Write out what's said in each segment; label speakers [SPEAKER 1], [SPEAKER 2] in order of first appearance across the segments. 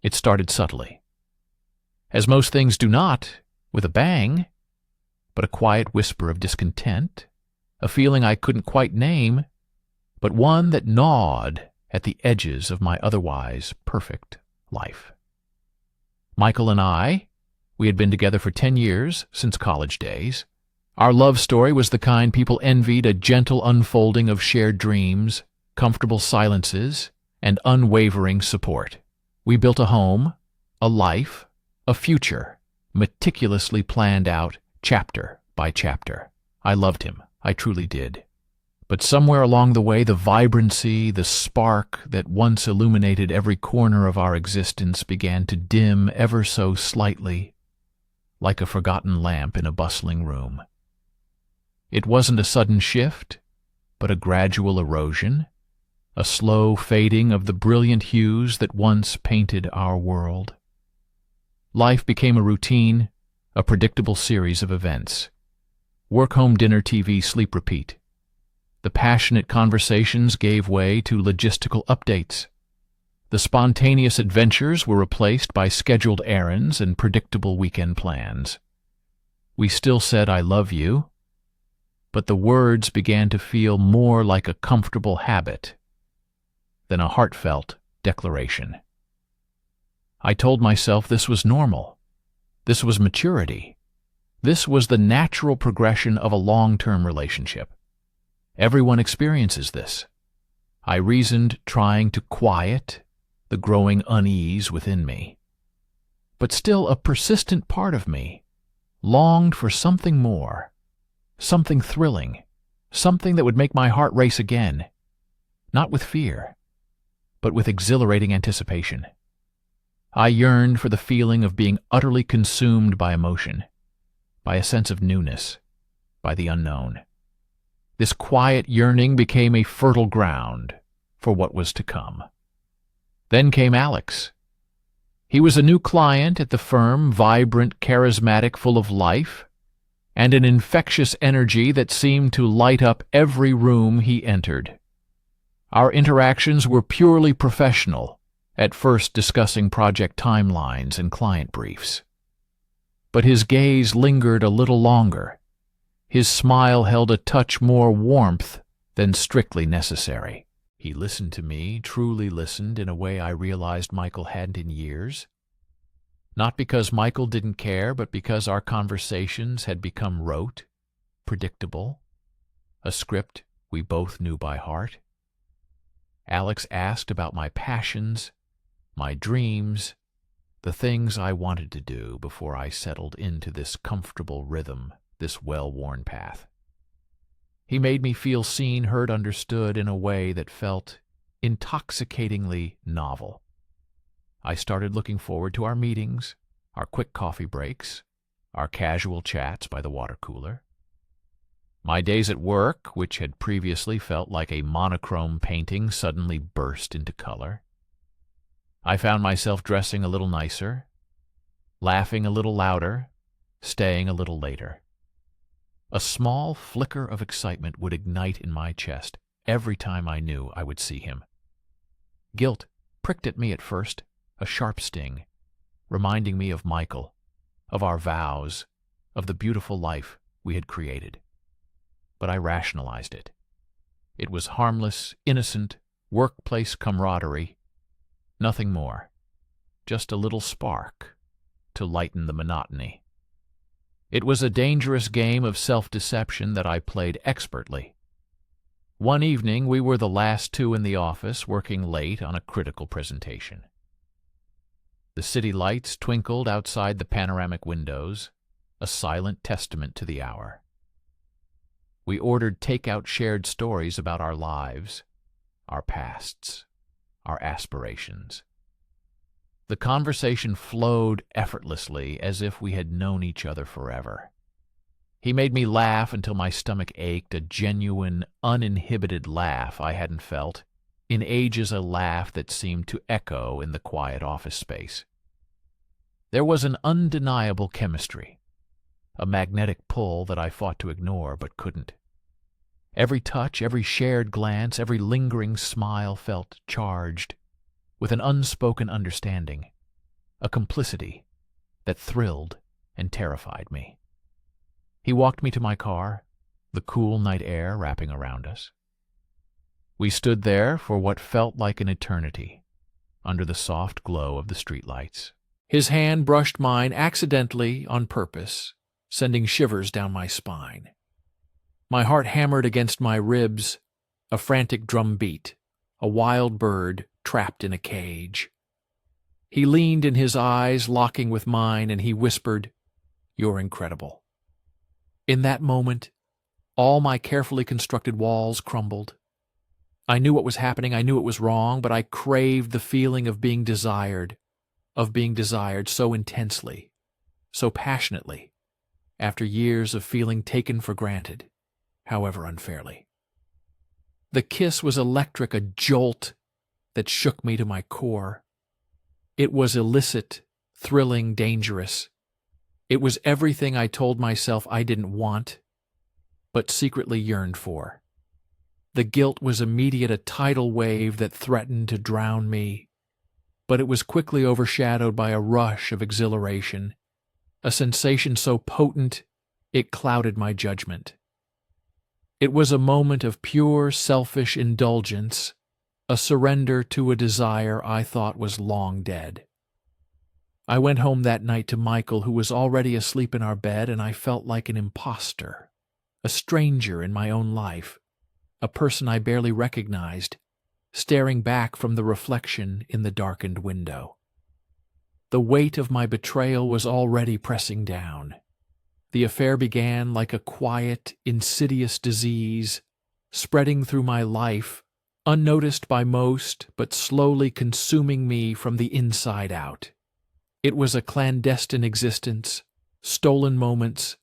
[SPEAKER 1] It started subtly, as most things do not with a bang, but a quiet whisper of discontent, a feeling I couldn't quite name, but one that gnawed at the edges of my otherwise perfect life. Michael and we had been together for 10 years, since college days. Our love story was the kind people envied, a gentle unfolding of shared dreams, comfortable silences, and unwavering support. We built a home, a life, a future, meticulously planned out chapter by chapter. I loved him, I truly did. But somewhere along the way, the vibrancy, the spark that once illuminated every corner of our existence began to dim ever so slightly, like a forgotten lamp in a bustling room. It wasn't a sudden shift, but a gradual erosion, a slow fading of the brilliant hues that once painted our world. Life became a routine, a predictable series of events. Work, home, dinner, TV, sleep, repeat. The passionate conversations gave way to logistical updates. The spontaneous adventures were replaced by scheduled errands and predictable weekend plans. We still said "I love you," but the words began to feel more like a comfortable habit than a heartfelt declaration. I told myself this was normal. This was maturity. This was the natural progression of a long-term relationship. Everyone experiences this. I reasoned, trying to quiet the growing unease within me. But still, a persistent part of me longed for something more, something thrilling, something that would make my heart race again, not with fear, but with exhilarating anticipation. I yearned for the feeling of being utterly consumed by emotion, by a sense of newness, by the unknown. This quiet yearning became a fertile ground for what was to come. Then came Alex. He was a new client at the firm, vibrant, charismatic, full of life, and an infectious energy that seemed to light up every room he entered. Our interactions were purely professional, at first discussing project timelines and client briefs. But his gaze lingered a little longer. His smile held a touch more warmth than strictly necessary. He listened to me, truly listened in a way I realized Michael hadn't in years. Not because Michael didn't care, but because our conversations had become rote, predictable, a script we both knew by heart. Alex asked about my passions, my dreams, the things I wanted to do before I settled into this comfortable rhythm, this well-worn path. He made me feel seen, heard, understood in a way that felt intoxicatingly novel. I started looking forward to our meetings, our quick coffee breaks, our casual chats by the water cooler. My days at work, which had previously felt like a monochrome painting, suddenly burst into color. I found myself dressing a little nicer, laughing a little louder, staying a little later. A small flicker of excitement would ignite in my chest every time I knew I would see him. Guilt pricked at me at first, a sharp sting, reminding me of Michael, of our vows, of the beautiful life we had created. But I rationalized it. It was harmless, innocent, workplace camaraderie, nothing more, just a little spark to lighten the monotony. It was a dangerous game of self-deception that I played expertly. One evening, we were the last two in the office, working late on a critical presentation. The city lights twinkled outside the panoramic windows, a silent testament to the hour. We ordered takeout shared stories about our lives, our pasts, our aspirations. The conversation flowed effortlessly, as if we had known each other forever. He made me laugh until my stomach ached, a genuine, uninhibited laugh I hadn't felt in ages, a laugh that seemed to echo in the quiet office space. There was an undeniable chemistry, a magnetic pull that I fought to ignore but couldn't. Every touch, every shared glance, every lingering smile felt charged with an unspoken understanding. a complicity that thrilled and terrified me. He walked me to my car, the cool night air wrapping around us. We stood there for what felt like an eternity, under the soft glow of the streetlights. His hand brushed mine accidentally on purpose, sending shivers down my spine. My heart hammered against my ribs, a frantic drum beat, a wild bird trapped in a cage. He leaned in his eyes, locking with mine, and he whispered, "You're incredible." In that moment, all my carefully constructed walls crumbled. I knew what was happening, I knew it was wrong, but I craved the feeling of being desired so intensely, so passionately, after years of feeling taken for granted, however unfairly. The kiss was electric, a jolt that shook me to my core. It was illicit, thrilling, dangerous. It was everything I told myself I didn't want, but secretly yearned for. The guilt was immediate, a tidal wave that threatened to drown me, but it was quickly overshadowed by a rush of exhilaration, a sensation so potent it clouded my judgment. It was a moment of pure, selfish indulgence, a surrender to a desire I thought was long dead. I went home that night to Michael, who was already asleep in our bed, and I felt like an imposter, a stranger in my own life, a person I barely recognized, staring back from the reflection in the darkened window. The weight of my betrayal was already pressing down. The affair began like a quiet, insidious disease, spreading through my life, unnoticed by most, but slowly consuming me from the inside out. It was a clandestine existence, stolen moments,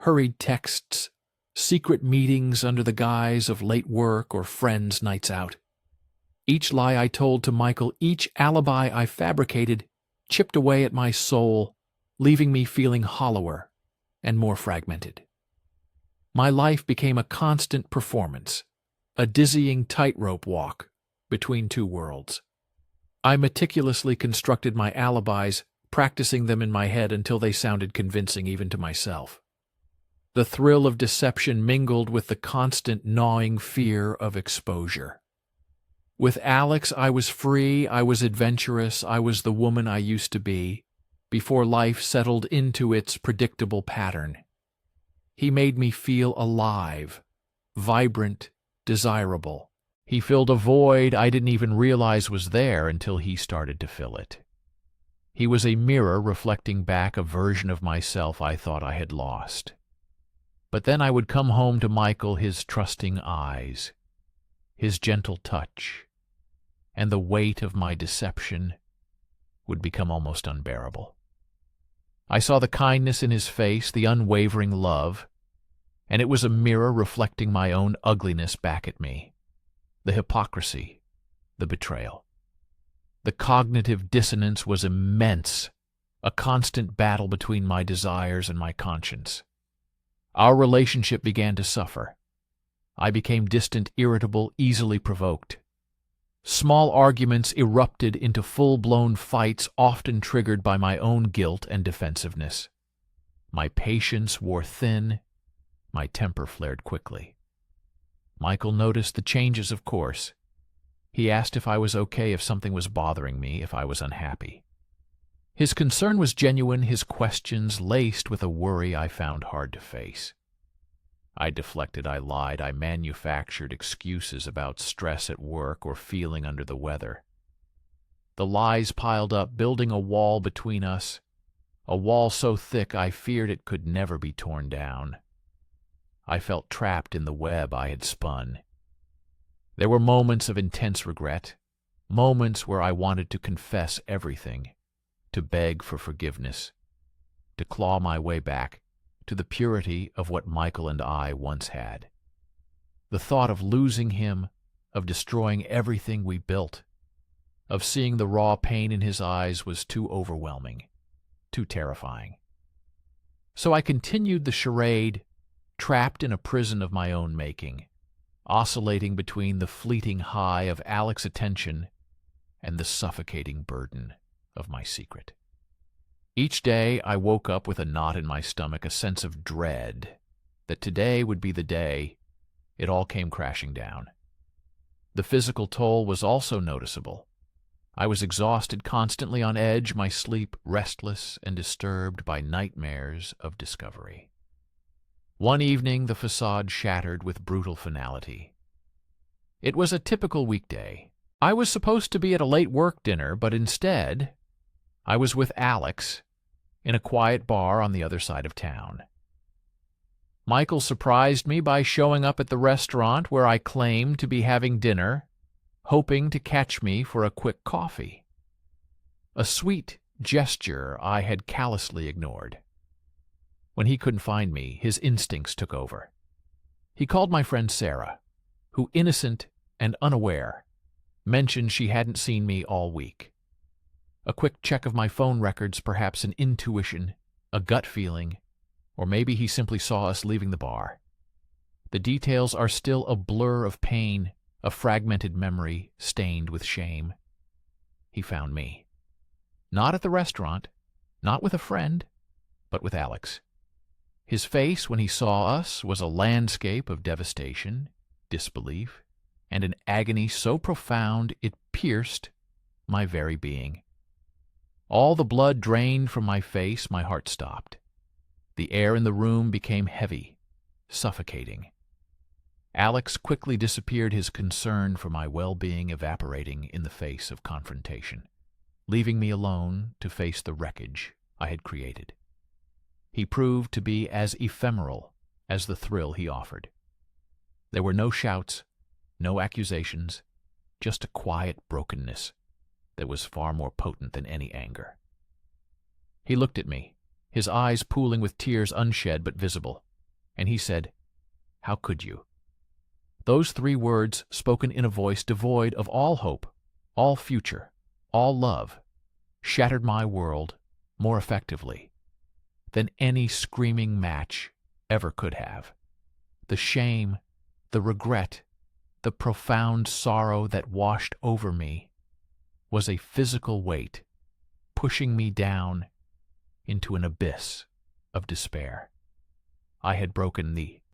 [SPEAKER 1] hurried texts, secret meetings under the guise of late work or friends' nights out. Each lie I told to Michael, each alibi I fabricated, chipped away at my soul, leaving me feeling hollower and more fragmented. My life became a constant performance, a dizzying tightrope walk between two worlds. I meticulously constructed my alibis, practicing them in my head until they sounded convincing even to myself. The thrill of deception mingled with the constant gnawing fear of exposure. With Alex, I was free, I was adventurous, I was the woman I used to be, before life settled into its predictable pattern. He made me feel alive, vibrant, desirable. He filled a void I didn't even realize was there until he started to fill it. He was a mirror reflecting back a version of myself I thought I had lost. But then I would come home to Michael, his trusting eyes, his gentle touch, and the weight of my deception would become almost unbearable. I saw the kindness in his face, the unwavering love, and it was a mirror reflecting my own ugliness back at me, the hypocrisy, the betrayal. The cognitive dissonance was immense, a constant battle between my desires and my conscience. Our relationship began to suffer. I became distant, irritable, easily provoked. Small arguments erupted into full-blown fights, often triggered by my own guilt and defensiveness. My patience wore thin, my temper flared quickly. Michael noticed the changes, of course. He asked if I was okay, if something was bothering me, if I was unhappy. His concern was genuine, his questions laced with a worry I found hard to face. I deflected, I lied, I manufactured excuses about stress at work or feeling under the weather. The lies piled up, building a wall between us, a wall so thick I feared it could never be torn down. I felt trapped in the web I had spun. There were moments of intense regret, moments where I wanted to confess everything, to beg for forgiveness, to claw my way back to the purity of what Michael and I once had. The thought of losing him, of destroying everything we built, of seeing the raw pain in his eyes was too overwhelming, too terrifying. So I continued the charade, trapped in a prison of my own making, oscillating between the fleeting high of Alex's attention and the suffocating burden of my secret. Each day I woke up with a knot in my stomach, a sense of dread that today would be the day it all came crashing down. The physical toll was also noticeable. I was exhausted, constantly on edge, my sleep restless and disturbed by nightmares of discovery. One evening, the facade shattered with brutal finality. It was a typical weekday. I was supposed to be at a late work dinner, but instead, I was with Alex in a quiet bar on the other side of town. Michael surprised me by showing up at the restaurant where I claimed to be having dinner, hoping to catch me for a quick coffee. A sweet gesture I had callously ignored. When he couldn't find me, his instincts took over. He called my friend Sarah, who, innocent and unaware, mentioned she hadn't seen me all week. A quick check of my phone records, perhaps an intuition, a gut feeling, or maybe he simply saw us leaving the bar. The details are still a blur of pain, a fragmented memory stained with shame. He found me. Not at the restaurant, not with a friend, but with Alex. His face, when he saw us, was a landscape of devastation, disbelief, and an agony so profound it pierced my very being. All the blood drained from my face, my heart stopped. The air in the room became heavy, suffocating. Alex quickly disappeared, his concern for my well-being evaporating in the face of confrontation, leaving me alone to face the wreckage I had created. He proved to be as ephemeral as the thrill he offered. There were no shouts, no accusations, just a quiet brokenness that was far more potent than any anger. He looked at me, his eyes pooling with tears unshed but visible, and he said, "How could you?" Those 3 words, spoken in a voice devoid of all hope, all future, all love, shattered my world more effectively than any screaming match ever could have. The shame, the regret, the profound sorrow that washed over me was a physical weight, pushing me down into an abyss of despair. I had broken the